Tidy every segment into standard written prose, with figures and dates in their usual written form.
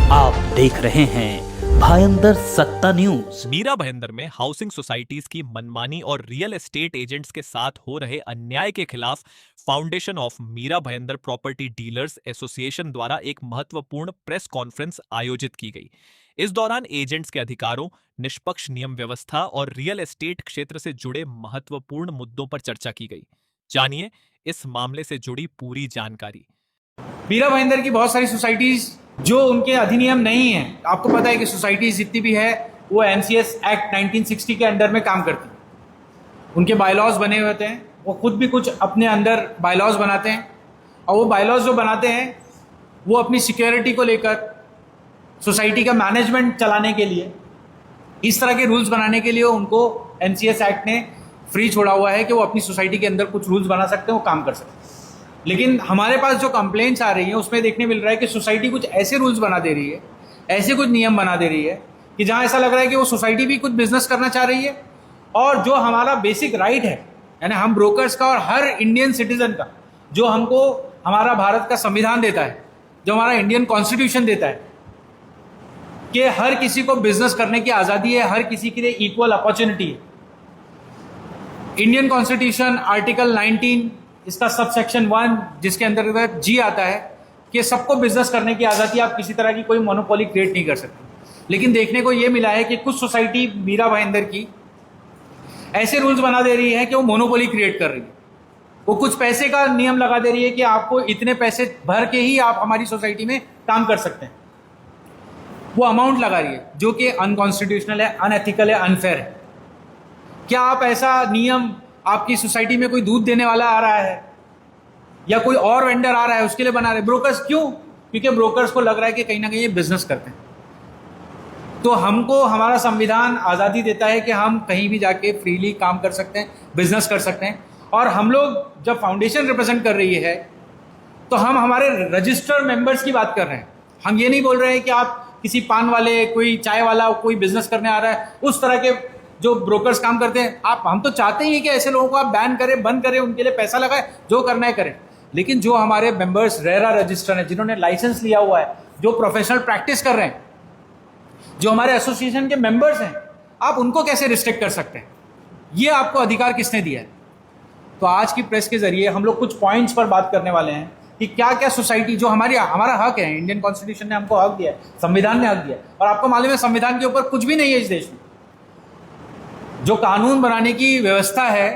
आप देख रहे हैं भायंदर सत्ता न्यूज। मीरा भायंदर में हाउसिंग सोसाइटीज की मनमानी और रियल एस्टेट एजेंट्स के साथ हो रहे अन्याय के खिलाफ foundation of Mira Bhayandar property dealers association द्वारा एक महत्वपूर्ण प्रेस कॉन्फ्रेंस आयोजित की गई। इस दौरान एजेंट्स के अधिकारों, निष्पक्ष नियम व्यवस्था और रियल एस्टेट क्षेत्र से जुड़े महत्वपूर्ण मुद्दों पर चर्चा की गई। जानिए इस मामले से जुड़ी पूरी जानकारी। मीरा भाईंदर की बहुत सारी सोसाइटीज जो उनके अधिनियम नहीं है, आपको पता है कि सोसाइटीज जितनी भी है वो एनसीएस एक्ट 1960 के अंडर में काम करती है। उनके बायलॉज बने हुए होते हैं, वो खुद भी कुछ अपने अंदर बायलॉज बनाते हैं और वो बायलॉज जो बनाते हैं वो अपनी सिक्योरिटी को लेकर, सोसाइटी का मैनेजमेंट चलाने के लिए, इस तरह के रूल्स बनाने के लिए उनको एनसीएस एक्ट ने फ्री छोड़ा हुआ है कि वो अपनी सोसाइटी के अंदर कुछ रूल्स बना सकते हैं, वो काम कर सकते हैं। लेकिन हमारे पास जो कंप्लेंट्स आ रही हैं उसमें देखने मिल रहा है कि सोसाइटी कुछ ऐसे रूल्स बना दे रही है, ऐसे कुछ नियम बना दे रही है कि जहां ऐसा लग रहा है कि वो सोसाइटी भी कुछ बिजनेस करना चाह रही है और जो हमारा बेसिक राइट है, यानी हम ब्रोकर्स का और हर इंडियन सिटीजन का, जो हमको हमारा भारत का संविधान देता है, जो हमारा इंडियन कॉन्स्टिट्यूशन देता है कि हर किसी को बिजनेस करने की आज़ादी है, हर किसी के लिए इक्वल अपॉर्चुनिटी है। इंडियन कॉन्स्टिट्यूशन आर्टिकल 19 इसका सब सेक्शन 1 जिसके अंतर्गत जी आता है कि सबको बिजनेस करने की आज़ादी, आप किसी तरह की कोई मोनोपोली क्रिएट नहीं कर सकते। लेकिन देखने को ये मिला है कि कुछ सोसाइटी मीरा भाईंदर की ऐसे रूल्स बना दे रही है कि वो मोनोपोली क्रिएट कर रही है। वो कुछ पैसे का नियम लगा दे रही है कि आपको इतने पैसे भर के ही आप हमारी सोसाइटी में काम कर सकते हैं। वो अमाउंट लगा रही है जो कि अनकॉन्स्टिट्यूशनल है, अनएथिकल है, अनफेयर है। क्या आप ऐसा नियम, आपकी सोसाइटी में कोई दूध देने वाला आ रहा है या कोई और वेंडर आ रहा है उसके लिए बना रहे ब्रोकर्स? क्यों? क्योंकि ब्रोकर्स को लग रहा है कि कहीं ना कहीं ये बिजनेस करते हैं। तो हमको हमारा संविधान आज़ादी देता है कि हम कहीं भी जाके फ्रीली काम कर सकते हैं, बिजनेस कर सकते हैं। और हम लोग जब फाउंडेशन रिप्रेजेंट कर रही है तो हम हमारे रजिस्टर्ड मेंबर्स की बात कर रहे हैं। हम ये नहीं बोल रहे हैं कि आप किसी पान वाले, कोई चाय वाला, कोई बिजनेस करने आ रहा है, उस तरह के जो ब्रोकर्स काम करते हैं। हम तो चाहते ही हैं कि ऐसे लोगों को आप बैन करें, बंद करें, उनके लिए पैसा लगाए, जो करना है करें। लेकिन जो हमारे मेंबर्स रेरा रजिस्टर हैं, जिन्होंने लाइसेंस लिया हुआ है, जो प्रोफेशनल प्रैक्टिस कर रहे हैं, जो हमारे एसोसिएशन के मेंबर्स हैं, आप उनको कैसे रिस्ट्रिक्ट कर सकते हैं? ये आपको अधिकार किसने दिया है? तो आज की प्रेस के जरिए हम लोग कुछ पॉइंट्स पर बात करने वाले हैं कि क्या क्या सोसाइटी, जो हमारा हक है, इंडियन कॉन्स्टिट्यूशन ने हमको हक दिया है, संविधान ने हक दिया है, और आपको मालूम है संविधान के ऊपर कुछ भी नहीं है इस देश में। जो कानून बनाने की व्यवस्था है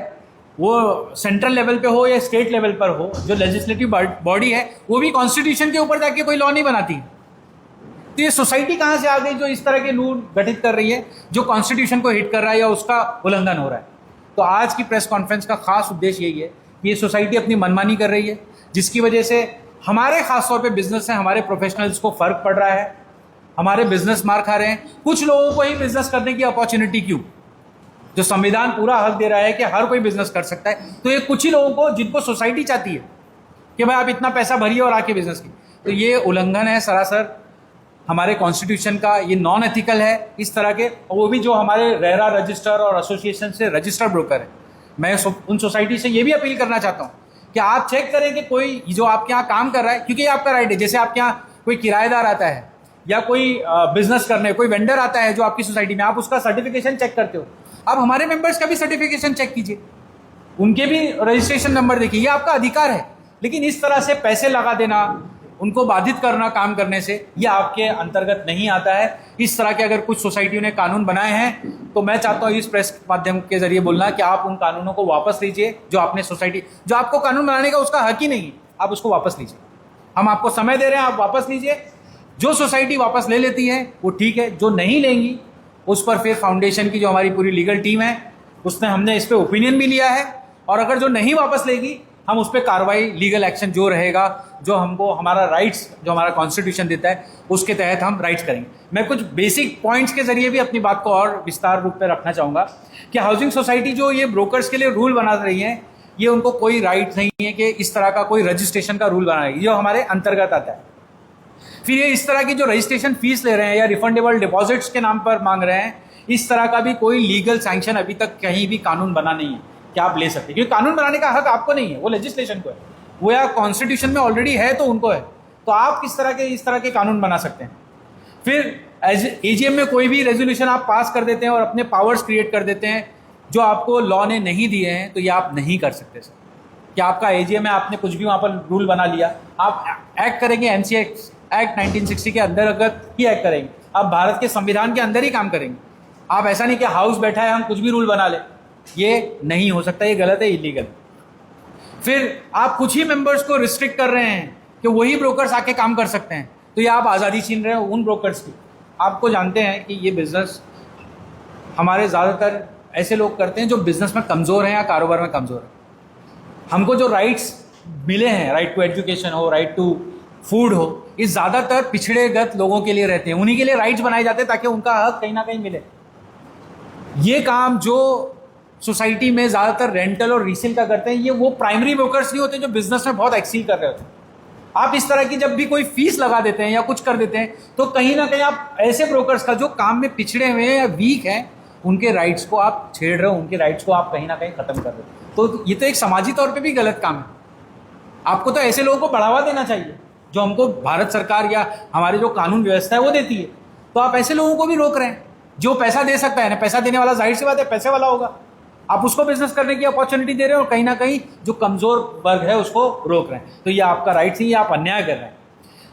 वो सेंट्रल लेवल पे हो या स्टेट लेवल पर हो, जो लेजिस्लेटिव बॉडी है वो भी कॉन्स्टिट्यूशन के ऊपर जाके कोई लॉ नहीं बनाती। तो ये सोसाइटी कहाँ से आ गई जो इस तरह के रूल गठित कर रही है, जो कॉन्स्टिट्यूशन को हिट कर रहा है या उसका उल्लंघन हो रहा है? तो आज की प्रेस कॉन्फ्रेंस का खास उद्देश्य यही है कि ये सोसाइटी अपनी मनमानी कर रही है, जिसकी वजह से हमारे खासतौर पर बिजनेस है, हमारे प्रोफेशनल्स को फर्क पड़ रहा है, हमारे बिजनेस मार खा रहे हैं। कुछ लोगों को ही बिजनेस करने की अपॉर्चुनिटी क्यों? जो संविधान पूरा हक दे रहा है कि हर कोई बिजनेस कर सकता है, तो ये कुछ ही लोगों को, जिनको सोसाइटी चाहती है कि भाई आप इतना पैसा भरिए और आके बिजनेस की, तो ये उल्लंघन है सरासर हमारे कॉन्स्टिट्यूशन का। ये नॉन एथिकल है इस तरह के, और वो भी जो हमारे रेरा रजिस्टर और एसोसिएशन से रजिस्टर्ड ब्रोकर है। मैं उन सोसाइटी से ये भी अपील करना चाहता हूँ कि आप चेक करें कि कोई जो आपके यहाँ काम कर रहा है, क्योंकि ये आपका राइट है। जैसे आपके यहाँ कोई किराएदार आता है या कोई बिजनेस करने, कोई वेंडर आता है जो आपकी सोसाइटी में, आप उसका सर्टिफिकेशन चेक करते हो। आप हमारे मेंबर्स का भी सर्टिफिकेशन चेक कीजिए, उनके भी रजिस्ट्रेशन नंबर देखिए, ये आपका अधिकार है। लेकिन इस तरह से पैसे लगा देना, उनको बाधित करना काम करने से, ये आपके अंतर्गत नहीं आता है। इस तरह के अगर कुछ सोसाइटियों ने कानून बनाए हैं तो मैं चाहता हूँ इस प्रेस माध्यम के जरिए बोलना कि आप उन कानूनों को वापस लीजिए। जो आपने सोसाइटी, जो आपको कानून बनाने का उसका हक ही नहीं, आप उसको वापस लीजिए। हम आपको समय दे रहे हैं, आप वापस लीजिए। जो सोसाइटी वापस ले लेती है वो ठीक है, जो नहीं लेंगी उस पर फिर फाउंडेशन की जो हमारी पूरी लीगल टीम है उसने, हमने इस पर ओपिनियन भी लिया है, और अगर जो नहीं वापस लेगी हम उस पर कार्रवाई, लीगल एक्शन जो रहेगा, जो हमको हमारा राइट्स, जो हमारा कॉन्स्टिट्यूशन देता है उसके तहत हम राइट्स करेंगे। मैं कुछ बेसिक पॉइंट्स के जरिए भी अपनी बात को और विस्तार रूप में रखना चाहूँगा कि हाउसिंग सोसाइटी जो ये ब्रोकर्स के लिए रूल बना रही है, ये उनको कोई राइट नहीं है कि इस तरह का कोई रजिस्ट्रेशन का रूल बनाएगी जो हमारे अंतर्गत आता है। फिर ये इस तरह की जो रजिस्ट्रेशन फीस ले रहे हैं या रिफंडेबल डिपॉजिट्स के नाम पर मांग रहे हैं, इस तरह का भी कोई लीगल सैंक्शन अभी तक कहीं भी कानून बना नहीं है कि आप ले सकते हैं। क्योंकि कानून बनाने का हक आपको नहीं है, वो लेजिस्लेशन को है, वो या कॉन्स्टिट्यूशन में ऑलरेडी है तो उनको है। तो आप किस तरह के इस तरह के कानून बना सकते हैं? फिर एजीएम में कोई भी रेजोल्यूशन आप पास कर देते हैं और अपने पावर्स क्रिएट कर देते हैं जो आपको लॉ ने नहीं दिए हैं, तो ये आप नहीं कर सकते सर। कि आपका एजीएम है, आपने कुछ भी वहाँ पर रूल बना लिया, आप एक्ट करेंगे एमसीएक्स एक्ट 1960 के अंतर्गत ही एक्ट करेंगे, आप भारत के संविधान के अंदर ही काम करेंगे। आप ऐसा नहीं कि हाउस बैठा है हम कुछ भी रूल बना ले, ये नहीं हो सकता, ये गलत है, इलीगल। फिर आप कुछ ही मेंबर्स को रिस्ट्रिक्ट कर रहे हैं कि वही ब्रोकर्स आके काम कर सकते हैं, तो ये आप आज़ादी छीन रहे हो उन ब्रोकर्स की। आपको जानते हैं कि ये बिजनेस हमारे ज़्यादातर ऐसे लोग करते हैं जो बिजनेस में कमज़ोर हैं या कारोबार में कमज़ोर हैं। हमको जो राइट्स मिले हैं, राइट टू एजुकेशन हो, राइट टू फूड हो, ये ज़्यादातर पिछड़ेगत लोगों के लिए रहते हैं, उन्हीं के लिए राइट्स बनाए जाते हैं ताकि उनका हक कहीं ना कहीं मिले। ये काम जो सोसाइटी में ज़्यादातर रेंटल और रीसेल का करते हैं, ये वो प्राइमरी ब्रोकर्स नहीं होते जो बिजनेस में बहुत एक्सील कर रहे होते हैं। आप इस तरह की जब भी कोई फीस लगा देते हैं या कुछ कर देते हैं, तो कहीं ना कहीं आप ऐसे ब्रोकर्स का जो काम में पिछड़े हुए हैं या वीक हैं, उनके राइट्स को आप छेड़ रहे हो, उनके राइट्स को आप कहीं ना कहीं खत्म कर रहे हो। तो ये तो एक समाजी तौर पे भी गलत काम है। आपको तो ऐसे लोगों को बढ़ावा देना चाहिए जो हमको भारत सरकार या हमारी जो कानून व्यवस्था है वो देती है। तो आप ऐसे लोगों को भी रोक रहे हैं जो पैसा दे सकता है ना, पैसा देने वाला जाहिर सी बात है पैसे वाला होगा, आप उसको बिजनेस करने की अपॉर्चुनिटी दे रहे हो और कहीं ना कहीं जो कमजोर वर्ग है उसको रोक रहे हैं। तो ये आपका राइट नहीं, ये आप अन्याय कर रहे हैं।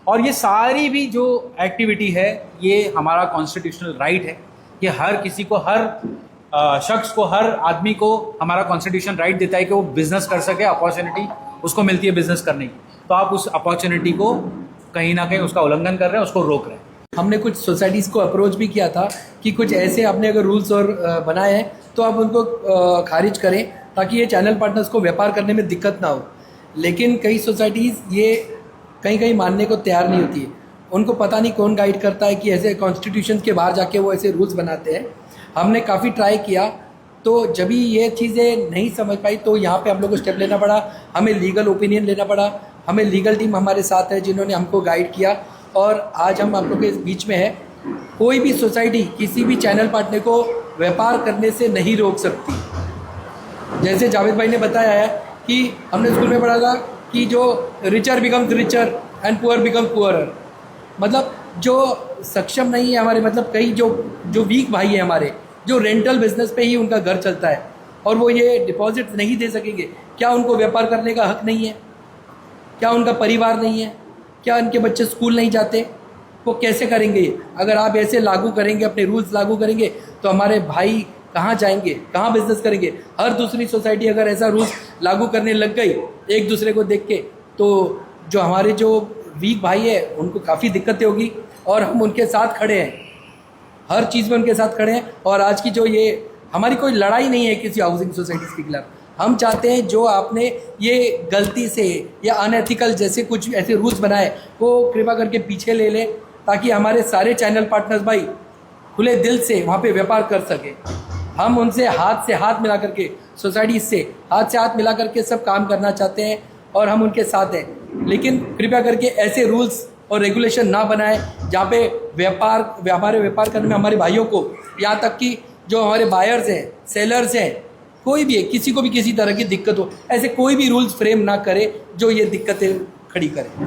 और ये सारी भी जो एक्टिविटी है ये हमारा कॉन्स्टिट्यूशनल राइट है कि हर किसी को, हर शख्स को, हर आदमी को हमारा कॉन्स्टिट्यूशन राइट देता है कि वो बिजनेस कर सके, अपॉर्चुनिटी उसको मिलती है बिजनेस करने की। तो आप उस अपॉर्चुनिटी को कहीं ना कहीं उसका उल्लंघन कर रहे हैं, उसको रोक रहे हैं। हमने कुछ सोसाइटीज़ को अप्रोच भी किया था कि कुछ ऐसे आपने अगर रूल्स और बनाए हैं तो आप उनको खारिज करें ताकि ये चैनल पार्टनर्स को व्यापार करने में दिक्कत ना हो। लेकिन कई सोसाइटीज़ ये कहीं कहीं मानने को तैयार नहीं होती है। उनको पता नहीं कौन गाइड करता है कि ऐसे कॉन्स्टिट्यूशन के बाहर जाके वो ऐसे रूल्स बनाते हैं। हमने काफ़ी ट्राई किया, तो जब भी ये चीज़ें नहीं समझ पाई तो यहाँ पे हम लोग को स्टेप लेना पड़ा, हमें लीगल ओपिनियन लेना पड़ा। हमें लीगल टीम हमारे साथ है जिन्होंने हमको गाइड किया और आज हम आप लोग के बीच में है। कोई भी सोसाइटी किसी भी चैनल पार्टनर को व्यापार करने से नहीं रोक सकती। जैसे जावेद भाई ने बताया है कि हमने स्कूल में पढ़ा था कि जो richer becomes richer and poor becomes poorer, मतलब जो सक्षम नहीं है हमारे, मतलब कई जो वीक भाई है हमारे, जो रेंटल बिजनेस पे ही उनका घर चलता है और वो ये डिपॉजिट नहीं दे सकेंगे, क्या उनको व्यापार करने का हक नहीं है? क्या उनका परिवार नहीं है? क्या उनके बच्चे स्कूल नहीं जाते? वो कैसे करेंगे? अगर आप ऐसे लागू करेंगे, अपने रूल्स लागू करेंगे, तो हमारे भाई कहाँ जाएंगे, कहाँ बिजनेस करेंगे? हर दूसरी सोसाइटी अगर ऐसा रूल्स लागू करने लग गई एक दूसरे को देख के, तो जो हमारे जो वीक भाई है उनको काफ़ी दिक्कतें होगी। और हम उनके साथ खड़े हैं, हर चीज़ में उनके साथ खड़े हैं। और आज की जो ये हमारी कोई लड़ाई नहीं है किसी हाउसिंग सोसाइटीज़ के खिलाफ। हम चाहते हैं जो आपने ये गलती से या अनएथिकल जैसे कुछ ऐसे रूल्स बनाए वो कृपा करके पीछे ले लें, ताकि हमारे सारे चैनल पार्टनर्स भाई खुले दिल से वहाँ पे व्यापार कर सके। हम उनसे हाथ से हाथ मिला करके, सोसाइटी से हाथ मिला करके सब काम करना चाहते हैं और हम उनके साथ हैं। लेकिन कृपया करके ऐसे रूल्स और रेगुलेशन ना बनाएं जहाँ पे व्यापार करने में हमारे भाइयों को, यहाँ तक कि जो हमारे बायर्स हैं, सेलर्स हैं, कोई भी है, किसी को भी किसी तरह की दिक्कत हो, ऐसे कोई भी रूल्स फ्रेम ना करे जो ये दिक्कतें खड़ी करे।